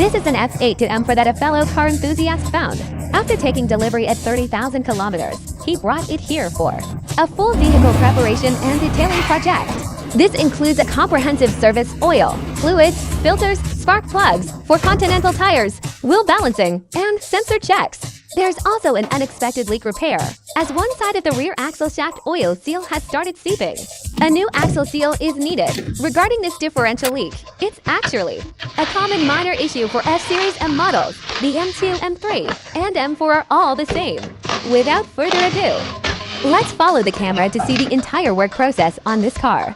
This is an F82 M4 that a fellow car enthusiast found. After taking delivery at 30,000 kilometers, he brought it here for a full vehicle preparation and detailing project. This includes a comprehensive service, oil, fluids, filters, spark plugs for Continental tires, wheel balancing, and sensor checks. There's also an unexpected leak repair, as one side of the rear axle shaft oil seal has started seeping. A new axle seal is needed. Regarding this differential leak, it's actually a common minor issue for F-Series M models. The M2, M3, and M4 are all the same. Without further ado, let's follow the camera to see the entire work process on this car.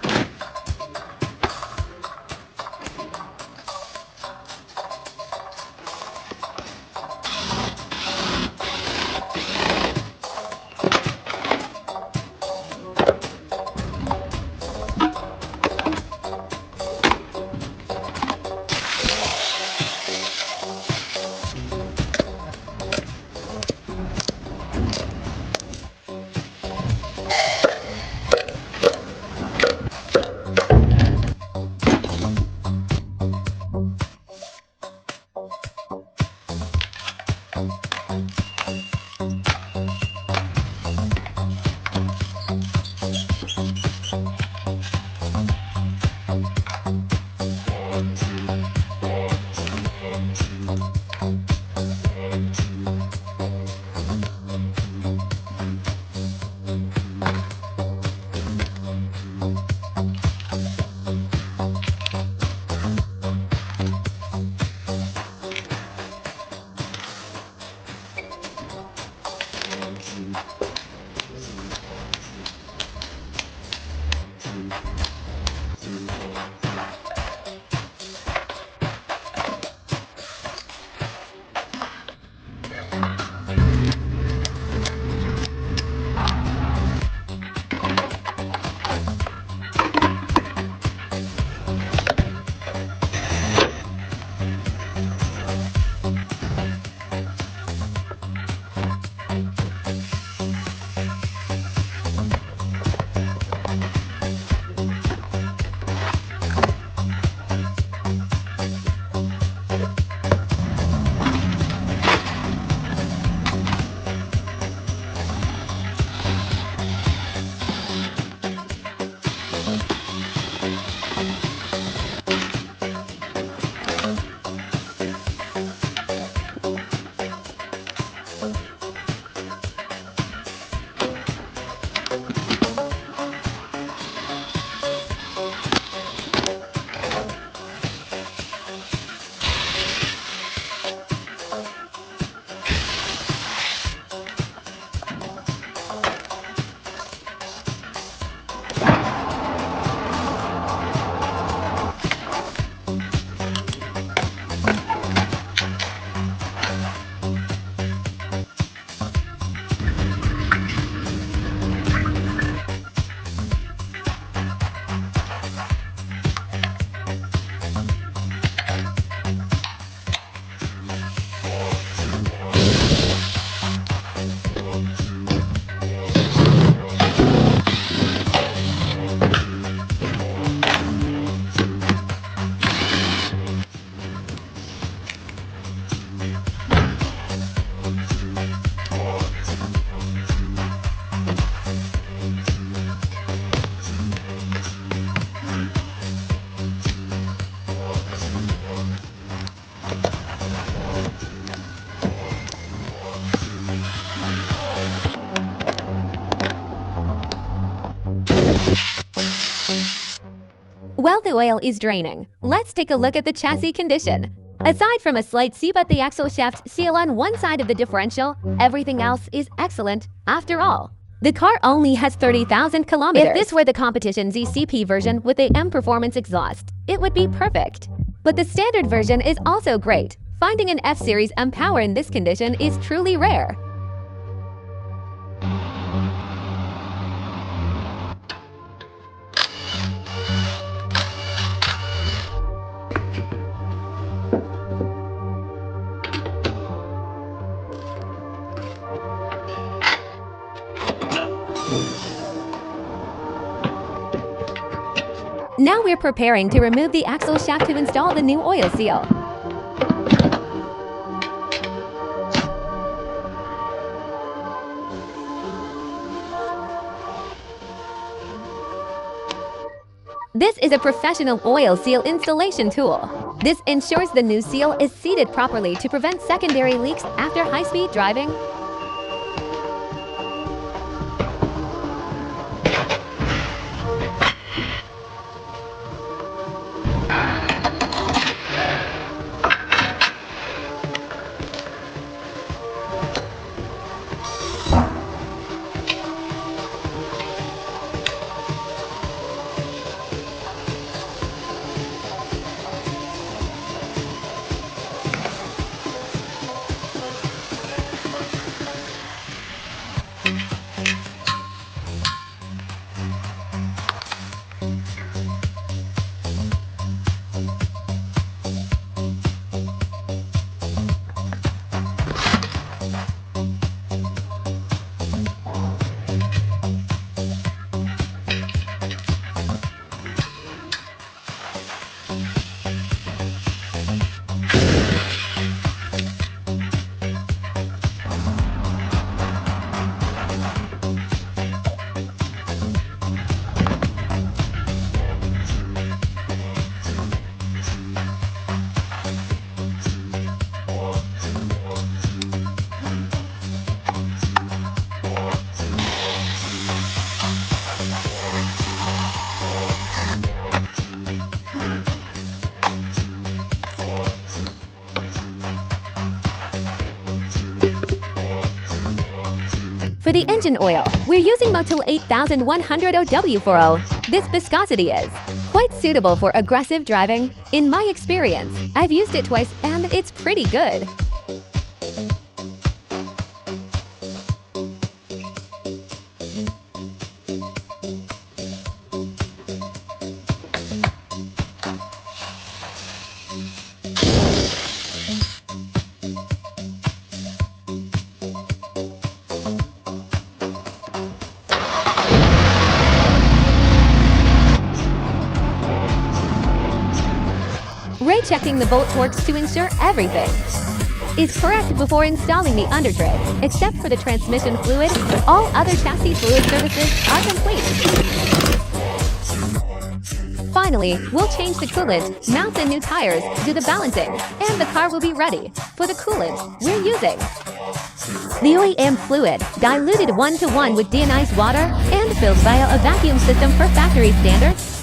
While the oil is draining, let's take a look at the chassis condition. Aside from a slight seep at the axle shaft seal on one side of the differential, everything else is excellent. After all, the car only has 30,000 kilometers. If this were the competition ZCP version with the M Performance exhaust, it would be perfect. But the standard version is also great. Finding an F-Series M Power in this condition is truly rare. Now we're preparing to remove the axle shaft to install the new oil seal. This is a professional oil seal installation tool. This ensures the new seal is seated properly to prevent secondary leaks after high-speed driving. For the engine oil, we're using Motul 8100 OW40. This viscosity is quite suitable for aggressive driving. In my experience, I've used it twice and it's pretty good. Checking the bolt works to ensure everything is correct before installing the undertray. Except for the transmission fluid, all other chassis fluid services are complete. Finally, we'll change the coolant, mount the new tires, do the balancing, and the car will be ready for the coolant we're using. The OEM fluid, diluted 1:1 with deionized water and filled via a vacuum system per factory standards,